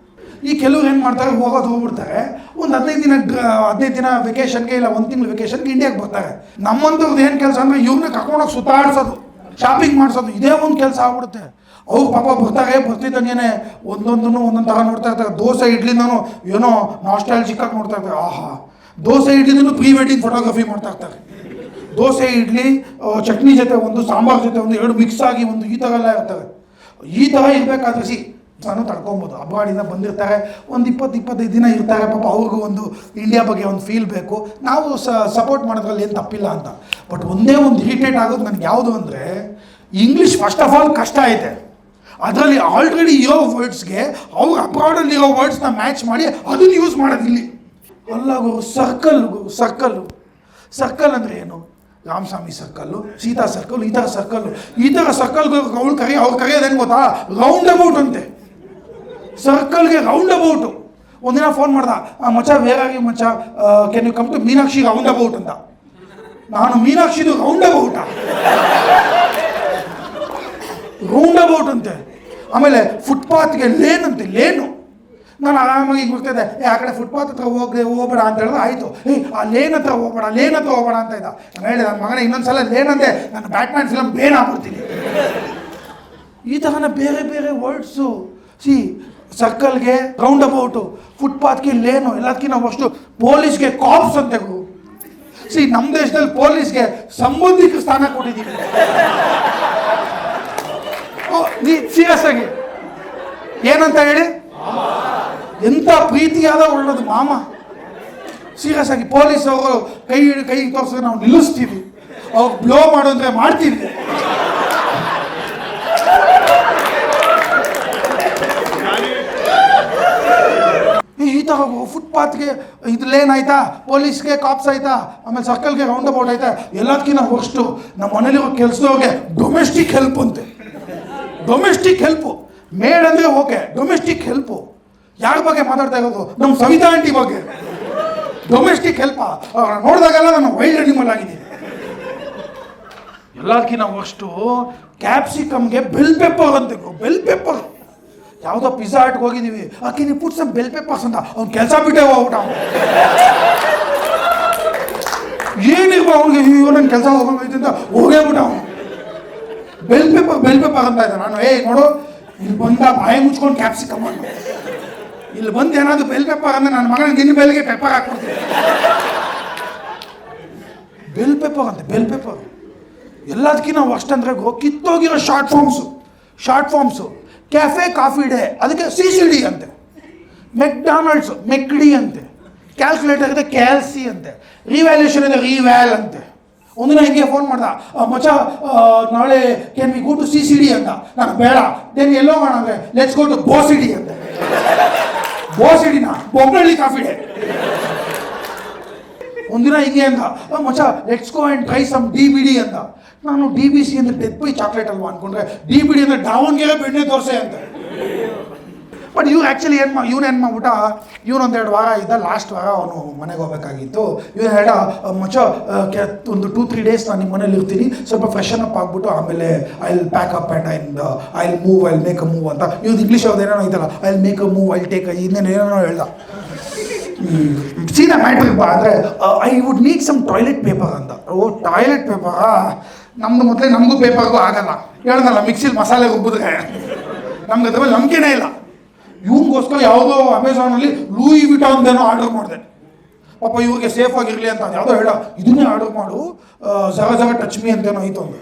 ಈ ಕೆಲವ್ರು ಏನು ಮಾಡ್ತಾರೆ, ಹೋಗ್ಬಿಡ್ತಾರೆ. ಒಂದು 15 ದಿನ ವೆಕೇಷನ್ಗೆ ಇಲ್ಲ 1 ತಿಂಗಳು ವೆಕೇಷನ್ಗೆ ಇಂಡಿಯಾಗೆ ಬರ್ತಾರೆ. ನಮ್ಮಂಥವ್ರದ್ದು ಏನು ಕೆಲಸ ಅಂದರೆ ಇವ್ರನ್ನ ಕರ್ಕೊಂಡೋಗಿ ಸುತ್ತಾಡ್ಸೋದು, ಶಾಪಿಂಗ್ ಮಾಡಿಸೋದು, ಇದೇ ಒಂದು ಕೆಲಸ ಆಗ್ಬಿಡುತ್ತೆ. ಅವ್ರು ಪಾಪ ಬರ್ತಿದ್ದಂಗೆ ಒಂದೊಂದು ಥರ ನೋಡ್ತಾ ಇರ್ತಾರೆ. ದೋಸೆ ಇಡ್ಲಿನೂ ಏನೋ ನಾಸ್ಟಾಲ್ಜಿಕ್ಕಾಗಿ ನೋಡ್ತಾ ಇರ್ತಾರೆ. ಆಹಾ ದೋಸೆ ಇಡ್ಲಿನೂ ಪ್ರೀ ವೆಡ್ಡಿಂಗ್ ಫೋಟೋಗ್ರಫಿ ಮಾಡ್ತಾ ಇರ್ತಾರೆ. ದೋಸೆ ಇಡ್ಲಿ ಚಟ್ನಿ ಜೊತೆ ಒಂದು, ಸಾಂಬಾರು ಜೊತೆ ಒಂದು, 2 ಮಿಕ್ಸ್ ಆಗಿ ಒಂದು, ಈ ಥರ ಎಲ್ಲ ಇರ್ತವೆ. ಈ ಥರ ಇರಬೇಕಾದ್ರೆ ನಾನು ತಡ್ಕೊಬೋದು. ಅಬ್ರಾಡಿಂದ ಬಂದಿರ್ತಾರೆ, ಒಂದು 20-25 ದಿನ ಇರ್ತಾರೆ, ಪಾಪ ಅವ್ರಿಗೂ ಒಂದು ಇಂಡಿಯಾ ಬಗ್ಗೆ ಒಂದು ಫೀಲ್ ಬೇಕು. ನಾವು ಸಪೋರ್ಟ್ ಮಾಡೋದ್ರಲ್ಲಿ ಏನು ತಪ್ಪಿಲ್ಲ ಅಂತ. ಬಟ್ ಒಂದೇ ಒಂದು ಇರಿಟೇಟ್ ಆಗೋದು ನನಗೆ ಯಾವುದು ಅಂದರೆ, ಇಂಗ್ಲೀಷ್ ಫಸ್ಟ್ ಆಫ್ ಆಲ್ ಕಷ್ಟ ಐತೆ, ಅದರಲ್ಲಿ ಆಲ್ರೆಡಿ ಇರೋ ವರ್ಡ್ಸ್ಗೆ ಅವ್ರು ಅಬ್ರಾಡಲ್ಲಿರೋ ವರ್ಡ್ಸ್ನ ಮ್ಯಾಚ್ ಮಾಡಿ ಅದನ್ನು ಯೂಸ್ ಮಾಡೋದಿಲ್ಲಿ. ಅಲ್ಲ ಸರ್ಕಲ್ ಅಂದರೆ ಏನು? ರಾಮಸ್ವಾಮಿ ಸರ್ಕಲ್ಲು, ಸೀತಾ ಸರ್ಕಲ್, ಈ ಥರ ಸರ್ಕಲ್ಗೆ ಅವ್ರು ಕರೆಯೋದೇನು ಗೊತ್ತಾ? ರೌಂಡ್ ಅಬೌಟ್ ಅಂತೆ. ಸರ್ಕಲ್ಗೆ ರೌಂಡ್ ಅಬೌಟು. ಒಂದಿನ ಫೋನ್ ಮಾಡ್ದ, ಮಚ್ಚ ವೇರಾಗಿ ಮಚ್ಚ, can you come to Meenakshi round about ಅಂತ. ನಾನು ಮೀನಾಕ್ಷಿದು ರೌಂಡ್ ಅಬೌಟ್ ಅಂತೆ. ಆಮೇಲೆ ಫುಟ್ಪಾತ್ಗೆ ಲೇನ್ ಅಂತೆ, ಲೇನು. ನಾನು ಆರಾಮಾಗಿ ಗೊತ್ತಿದೆ, ಆ ಕಡೆ ಫುಟ್ಪಾತ್ ಹತ್ರ ಹೋಗ್ಬೇಡ ಅಂತ ಹೇಳಿದ್ರೆ ಆಯಿತು. ಆ ಲೇನ್ ಹತ್ರ ಹೋಗ್ಬೇಡ ಅಂತ ಇದ್ದ. ನಾನು ಹೇಳಿದೆ, ನನ್ನ ಮಗನ ಇನ್ನೊಂದ್ಸಲ ಲೇನ್ ಅಂದೆ ನಾನು ಬ್ಯಾಟ್ಮ್ಯಾನ್ ಫಿಲಮ್ ಬೇನ್ ಆಗ್ಬಿಡ್ತೀನಿ. ಈ ಥರನ ಬೇರೆ ಬೇರೆ ವರ್ಡ್ಸು. ಸರ್ಕಲ್ಗೆ ರೌಂಡ್ ಅಬೌಟು, ಫುಟ್ಪಾತ್ಗೆ ಲೇನು, ಎಲ್ಲದಕ್ಕಿಂತ ಫಸ್ಟು ಪೊಲೀಸ್ಗೆ ಕಾಪ್ಸ್ ಅಂತೆ. ನಮ್ಮ ದೇಶದಲ್ಲಿ ಪೊಲೀಸ್ಗೆ ಸಂಬಂಧಿಕ ಸ್ಥಾನ ಕೊಟ್ಟಿದ್ದೀವಿ. ಸೀರಿಯಸ್ ಆಗಿ ಏನಂತ ಹೇಳಿ, ಎಂಥ ಪ್ರೀತಿಯಾದ ಒಳ್ಳೇದು ಮಾಮ. ಸೀರಿಯಸ್ ಆಗಿ ಪೊಲೀಸ್ ಅವರು ಕೈ ತೋರಿಸಿದ್ರೆ ನಾವು ನಿಲ್ಲಿಸ್ತೀವಿ, ಅವ್ರು ಬ್ಲೋ ಮಾಡೋದ್ರೆ ಮಾಡ್ತೀವಿ. ಈ ಥರ ಫುಟ್ಪಾತ್ಗೆ ಇದು ಲೇನ್ ಆಯ್ತಾ, ಪೊಲೀಸ್ಗೆ ಕಾಪ್ಸ್ ಆಯ್ತಾ, ಆಮೇಲೆ ಸರ್ಕಲ್ಗೆ ರೌಂಡ್ ಅಬೌಟ್ ಆಯ್ತಾ. ಎಲ್ಲದಕ್ಕಿಂತ ಫಸ್ಟು ನಮ್ಮ ಮನೇಲಿರೋ ಕೆಲಸದವ್ರಿಗೆ ಡೊಮೆಸ್ಟಿಕ್ ಹೆಲ್ಪ್ ಅಂತೆ. ಡೊಮೆಸ್ಟಿಕ್ ಹೆಲ್ಪು ಮೇಡ್ ಅಂದರೆ ಓಕೆ, ಡೊಮೆಸ್ಟಿಕ್ ಹೆಲ್ಪು ಯಾರ ಬಗ್ಗೆ ಮಾತಾಡ್ತಾ ಇರೋದು? ನಮ್ಮ ಸವಿತಾ ಆಂಟಿ ಬಗ್ಗೆ. ಡೊಮೆಸ್ಟಿಕ್ ಹೆಲ್ಪಾ? ನೋಡಿದಾಗೆಲ್ಲ ನಾನು ವೈಲ್ಡ್ ಅನಿಮಲ್ ಆಗಿದ್ದೀನಿ. ಎಲ್ಲದಕ್ಕಿಂತ ಫಸ್ಟು ಕ್ಯಾಪ್ಸಿಕಮ್ಗೆ ಬೆಲ್ ಪೆಪ್ಪರ್ ಅಂತೆ. ಬೆಲ್ ಪೆಪ್ಪರ್ ಯಾವುದೋ ಪಿಜ್ಜಾ ಹಟ್ಗೆ ಹೋಗಿದ್ದೀವಿ, ಆಕೆ ನೀವು ಪುಟ್ ಸಮ್ ಬೆಲ್ ಪೆಪ್ಪರ್ಸ್ ಅಂತ. ಅವ್ನು ಕೆಲಸ ಬಿಟ್ಟೆ ಹೋಗ್ಬಿಟ್ಟ. ಏನಿರ್ಬೋ ಅವ್ನಿಗೆ, ನನ್ನ ಕೆಲಸ ಹೋಗೋಯ್ತು ಅಂತ ಹೋಗೇ ಬಿಟ್ಟ ಅವನು. ಬೆಲ್ ಪೆಪ್ಪರ್ ಅಂತ ಇದ್ದ. ನಾನು ನೋಡು, ಇಲ್ಲಿ ಬಂದ ಬಾಯಿ ಮುಚ್ಕೊಂಡು ಕ್ಯಾಪ್ಸಿಕಮ್ ಅಂತ, ಇಲ್ಲಿ ಬಂದು ಏನಾದ್ರು ಬೆಲ್ ಪೆಪ್ಪರ್ ಅಂದರೆ ನನ್ನ ಮಗನ ಗಿನ್ನಿ ಬೆಲ್ಗೆ ಪೆಪ್ಪರ್ ಹಾಕ್ಬಿಡ್ತೀನಿ. ಬೆಲ್ ಪೆಪ್ಪರ್ ಎಲ್ಲದಕ್ಕಿಂತ ವರ್ಸ್ಟ್ ಅಂದರೆ ಕಿತ್ತೋಗಿರೋ short forms. Cafe coffee day ಅದಕ್ಕೆ CCD ಅಂತೆ. ಮೆಕ್ಡಾನಲ್ಡ್ಸು ಮೆಕ್ಡಿ ಅಂತೆ. ಕ್ಯಾಲ್ಕುಲೇಟರ್ ಇದೆ ಕ್ಯಾಲ್ಸಿ ಅಂತೆ. ರಿವ್ಯಾಲ್ಯೂಷನ್ ಇದೆ ರಿವ್ಯಾಲ್ ಅಂತೆ. ಒಂದಿನ ಹಿಂಗೆ ಫೋನ್ ಮಾಡ್ದ, ಮಚ್ಚ ನಾಳೆ can we go to CCD ಅಂತ. ನಾನು ಬೇಡ, ದೆನ್ ಎಲ್ಲೋ ಮಾಡೋಂಗೆ ಲೆಟ್ಸ್ ಗೋ ಟು ಬೋಸಿಡಿ ಅಂತ. ಬೋಸಿಡಿನ ಬೊಮ್ಮನಹಳ್ಳಿ ಕಾಫಿ ಡೇ. ಒಂದಿನ ಹಿಂಗೆ ಅಂದ, ಮಚ್ಚ let's go and try some DBD ಅಂತ. ನಾನು DBC ಅಂದರೆ ಡೆತ್ ಬೈ ಚಾಕ್ಲೇಟ್ ಅಲ್ವಾ ಅಂದ್ಕೊಂಡ್ರೆ, DBD ಅಂದರೆ ದಾವಣಗೆರೆ ಬೆಣ್ಣೆ ದೋಸೆ ಅಂತ. ಬಟ್ ಆ್ಯಕ್ಚುಲಿ ಏನು ಮಾಡ್ಬಿಟ್ಟ, ಇವನೊಂದೆರಡು ವಾರ ಇದ್ದ. ಲಾಸ್ಟ್ ವಾರ ಅವನು ಮನೆಗೆ ಹೋಗ್ಬೇಕಾಗಿತ್ತು. ಇವನು ಹೇಳ, ಮಚ್ಚ ಒಂದು 2-3 ಡೇಸ್ ನಾನು ನಿಮ್ಮ ಮನೇಲಿ ಇರ್ತೀನಿ, ಸ್ವಲ್ಪ ಫ್ರೆಶನ್ ಅಪ್ ಆಗಿಬಿಟ್ಟು ಆಮೇಲೆ I will pack up and I will make a move ಅಂತ. ಇವ್ನು ಇಂಗ್ಲೀಷ್ ಅವ್ರದ್ದೇನೋ ಐತಲ್ಲ, I will make a move, I take ಇನ್ನೇನೇನೋ ಹೇಳ್ದ. ಸೀದಾ ಮ್ಯಾಟ್ರಿಗೆ ಬಾ ಅಂದರೆ, I would need some toilet paper ಅಂತ. ಟಾಯ್ಲೆಟ್ ಪೇಪರಾ? ನಮಗೂ ಪೇಪರ್ಗೂ ಆಗಲ್ಲ. ಹೇಳ್ದಲ್ಲ, ಮಿಕ್ಸಿಲಿ ಮಸಾಲೆ ರುಬ್ಬಿದ್ರೆ ನಮ್ಗೆ ಅದ್ರ ಮೇಲೆ ನಂಬಿಕೆನೇ ಇಲ್ಲ. ಇವ್ನಿಗೋಸ್ಕರ ಯಾವುದೋ ಅಮೆಝಾನಲ್ಲಿ ಲೂಯಿ ವಿಟಾನ್ದೇನೋ ಆರ್ಡರ್ ಮಾಡಿದೆ. ಪಾಪ ಇವ್ರಿಗೆ ಸೇಫ್ ಆಗಿರಲಿ ಅಂತ ಯಾವುದೋ ಹೇಳ, ಇದನ್ನೇ ಆರ್ಡರ್ ಮಾಡು, ಜಗ ಟಚ್ ಮೀ ಅಂತೇನೋ ಐತು ಒಂದು.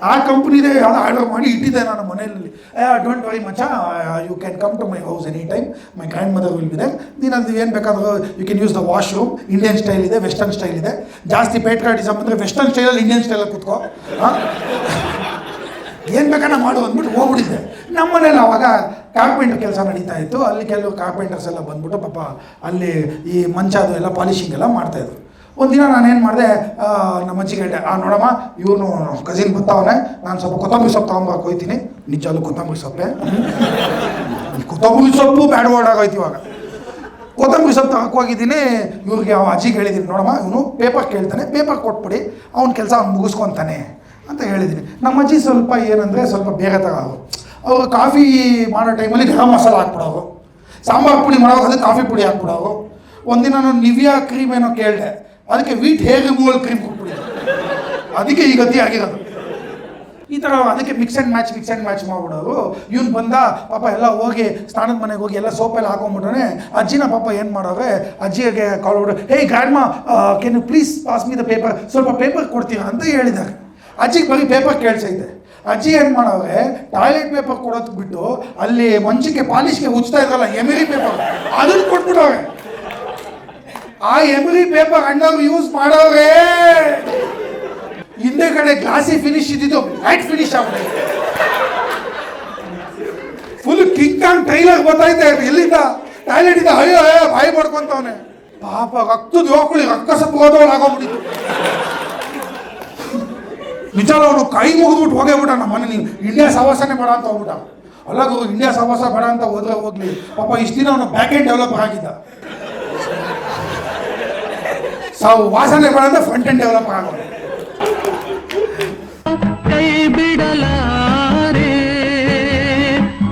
ಆ ಕಂಪ್ನಿದೇ ಯಾವುದೋ ಆರ್ಡರ್ ಮಾಡಿ ಇಟ್ಟಿದ್ದೆ ನಾನು ಮನೆಯಲ್ಲಿ. ಡೋಂಟ್ ವರಿ ಮಚ್ಚ, you can come to my house any time, my grandmother will be there. ನೀನು ಅದು ಏನು ಬೇಕಾದರೂ you can use the washroom. Indian style ಇದೆ, ವೆಸ್ಟರ್ನ್ ಸ್ಟೈಲ್ ಇದೆ. ಜಾಸ್ತಿ ಪೇಟ್ರಾಟಿಸಮ್ ಅಂದರೆ ವೆಸ್ಟರ್ನ್ ಸ್ಟೈಲಲ್ಲಿ ಇಂಡಿಯನ್ ಸ್ಟೈಲಲ್ಲಿ ಕೂತ್ಕೋ, ಏನು ಬೇಕಾನ ಮಾಡು ಅಂದ್ಬಿಟ್ಟು ಹೋಗ್ಬಿಟ್ಟಿದ್ದೆ. ನಮ್ಮ ಮನೇಲಿ ಅವಾಗ ಕಾರ್ಪೆಂಟರ್ ಕೆಲಸ ನಡೀತಾ ಇತ್ತು. ಅಲ್ಲಿ ಕೆಲವು ಕಾರ್ಪೆಂಟರ್ಸ್ ಎಲ್ಲ ಬಂದ್ಬಿಟ್ಟು ಪಾಪ ಅಲ್ಲಿ ಈ ಮಂಚ ಅದು ಎಲ್ಲ ಪಾಲಿಶಿಂಗ್ ಎಲ್ಲ ಮಾಡ್ತಾಯಿದ್ರು. ಒಂದಿನ ನಾನೇನು ಮಾಡಿದೆ, ನಮ್ಮ ಅಜ್ಜಿಗೆ ಹೇಳಿದೆ, ನೋಡಮ್ಮ ಇವನು ಕಸಿನ್ ಬರ್ತಾವನೆ, ನಾನು ಸ್ವಲ್ಪ ಕೊತ್ತಂಬರಿ ಸೊಪ್ಪು ತೊಗೊಂಬರಕ್ಕೆ ಹೋಗ್ತೀನಿ. ನಿಜಲ್ಲೂ ಕೊತ್ತಂಬರಿ ಸೊಪ್ಪು ಬ್ಯಾಡ್ ವರ್ಡ್ ಆಗೋಯ್ತು ಇವಾಗ. ಕೊತ್ತಂಬರಿ ಸೊಪ್ಪು ತಗೋಕೆ ಹೋಗಿದ್ದೀನಿ. ಇವ್ರಿಗೆ ಅಜ್ಜಿಗೆ ಹೇಳಿದ್ದೀನಿ, ನೋಡಮ್ಮ ಇವನು ಪೇಪರ್ ಕೇಳ್ತಾನೆ, ಪೇಪರ್ ಕೊಟ್ಬಿಡಿ, ಅವ್ನ ಕೆಲಸ ಅವ್ನು ಮುಗಿಸ್ಕೊತಾನೆ ಅಂತ ಹೇಳಿದ್ದೀನಿ. ನಮ್ಮ ಅಜ್ಜಿ ಸ್ವಲ್ಪ ಏನಂದರೆ ಸ್ವಲ್ಪ ಬೇರೆ ತಗೋರು. ಅವರು ಕಾಫಿ ಮಾಡೋ ಟೈಮಲ್ಲಿ ಗರಂ ಮಸಾಲ ಹಾಕ್ಬಿಡೋರು, ಸಾಂಬಾರು ಪುಡಿ ಮಾಡೋರು ಅದಕ್ಕೆ ಕಾಫಿ ಪುಡಿ ಹಾಕ್ಬಿಡೋರು. ಒಂದಿನ ನಾನು ನಿವಿಯಾ ಕ್ರೀಮ್ ಏನೋ ಕೇಳಿದೆ, ಅದಕ್ಕೆ ವೀಟ್ ಹೇರ್ ರಿಮೂವಲ್ ಕ್ರೀಮ್ ಕೊಟ್ಬಿಟ್ಟಿದ್ದೆ. ಅದಕ್ಕೆ ಈ ಗತಿ ಆಗಿರೋದು. ಈ ಥರ ಅದಕ್ಕೆ ಮಿಕ್ಸ್ ಆ್ಯಂಡ್ ಮ್ಯಾಚ್ ಮಾಡ್ಬಿಡೋರು. ಇವ್ನು ಬಂದ ಪಾಪ ಎಲ್ಲ ಹೋಗಿ ಸ್ನಾನದ ಮನೆಗೆ ಹೋಗಿ ಎಲ್ಲ ಸೋಪೆಲ್ಲ ಹಾಕೊಂಡ್ಬಿಟ್ರೆ, ಅಜ್ಜಿನ ಪಾಪ ಏನು ಮಾಡೋರೆ, ಅಜ್ಜಿಗೆ ಕಾಲ್ ಬಿಟ್ಟು, ಹೇ grandma can you please pass me the paper, ಸ್ವಲ್ಪ ಪೇಪರ್ ಕೊಡ್ತೀರಾ ಅಂತ ಹೇಳಿದ್ದಾರೆ. ಅಜ್ಜಿಗೆ ಬರೀ ಪೇಪರ್ ಕೇಳಿಸೈತೆ. ಅಜ್ಜಿ ಏನು ಮಾಡವ್ರೆ, ಟಾಯ್ಲೆಟ್ ಪೇಪರ್ ಕೊಡೋದು ಬಿಟ್ಟು ಅಲ್ಲಿ ಮಂಚಕ್ಕೆ ಪಾಲಿಷ್ಗೆ ಉಜ್ತಾ ಇದ್ರಲ್ಲ ಎಮಿರಿ ಪೇಪರ್, ಅದನ್ನು ಕೊಟ್ಬಿಟ್ಟವ್ರೆ. ಆ ಎಮಿರಿ ಪೇಪರ್ ಅಣ್ಣವ್ರು ಯೂಸ್ ಮಾಡವ್ರೆ. ಹಿಂದೆ ಕಡೆ ಗ್ಲಾಸಿ ಫಿನಿಶ್ ಇದ್ದಿದ್ದು ಮ್ಯಾಟ್ ಫಿನಿಶ್ ಆಗ್ಬಿಟ್ಟೈತೆ. ಫುಲ್ ಕಿಂಗ್ ಕಾಂಗ್ ಟ್ರೈಲರ್ ಗೊತ್ತಾಯ್ತಾ ಎಲ್ಲಿಂದ ಟಾಯ್ಲೆಟ್ ಇಂದ ಅಯ್ಯೋ ಬಾಯಿ ಮಾಡ್ಕೊಂತವನೆ. ಪಾಪ ರಕ್ತದ ಹೋಗ್ಕೊಳ್ಳಿ ರಕ್ತ ಹೋದವಳು ಆಗೋಗ್ಬಿಟ್ಟಿತ್ತು. ನಿಜ ಅವನು ಕೈ ಮುಗಿದ್ಬಿಟ್ಟು ಹೋಗೇಬಿಟ್ಟ. ನಮ್ಮ ಮನೆ ನೀವು ಇಂಡಿಯಾ ಸವಾಸನೆ ಬೇಡ ಅಂತ ಹೋಗ್ಬಿಟ್ಟ. ಅಲ್ಲ ಗುರು, ಇಂಡಿಯಾ ಸವಾಸ ಬೇಡ ಅಂತ ಹೋದ್ರೆ ಹೋಗ್ಲಿ, ಪಾಪ ಇಷ್ಟು ದಿನ ಅವನು ಬ್ಯಾಕ್ ಎಂಡ್ ಡೆವಲಪರ್ ಆಗಿದ್ದ. ವಾಸನೆ ಬೇಡ ಅಂತ ಫ್ರಂಟ್ ಎಂಡ್ ಡೆವಲಪರ್ ಆಗೋದು.